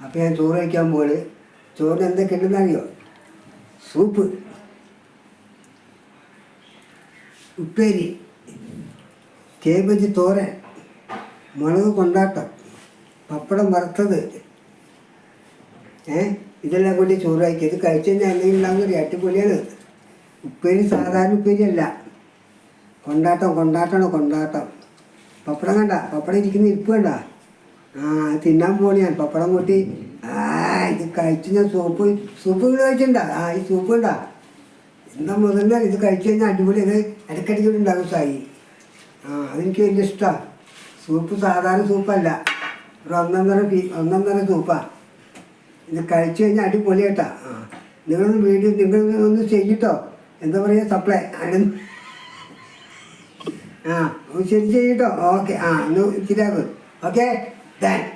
അപ്പോൾ ഞാൻ ചോറ് കഴിക്കാൻ പോള്. ചോറിന് എന്തൊക്കെ ഉണ്ടെന്നറിയോ? സൂപ്പ്, ഉപ്പേരി, കേബേജ് തോരൻ, മുളക് കൊണ്ടാട്ടം, പപ്പടം വറുത്തത്, ഇതെല്ലാം കൂടി ചോറ് കഴിക്കുക. ഇത് കഴിച്ചു കഴിഞ്ഞാൽ എന്തെങ്കിലും ഉണ്ടാകുന്ന അടിപൊളിയാണ്. ഉപ്പേരി സാധാരണ ഉപ്പേരിയല്ല, കൊണ്ടാട്ടം. പപ്പടം കണ്ട, പപ്പടം ഇരിക്കുന്ന ഇരിപ്പ് കണ്ട. തിന്നാൻ പോണി ഞാൻ പപ്പടം കൂട്ടി. ഇത് കഴിച്ചു ഞാൻ സൂപ്പ് കഴിച്ചിട്ടുണ്ടാ? ഈ സൂപ്പ് കണ്ടാ എന്താ മുതൽ. ഇത് കഴിച്ചു കഴിഞ്ഞാൽ അടിപൊളി. ഇത് ഇടയ്ക്കിടയ്ക്ക് ഉണ്ടാകും സായി. അതെനിക്ക് വലിയ ഇഷ്ടമാണ്. സൂപ്പ് സാധാരണ സൂപ്പല്ല, ഒരു ഒന്നൊന്നര സൂപ്പാണ്. ഇത് കഴിച്ചു കഴിഞ്ഞാൽ അടിപൊളിയായിട്ടാ. നിങ്ങളൊന്ന് ചെയ്യിട്ടോ, എന്താ പറയുക, സപ്ലൈ ശരി ചെയ്യട്ടോ. ഓക്കെ, ഒന്ന് ശരിയാക്കും. Okay, thank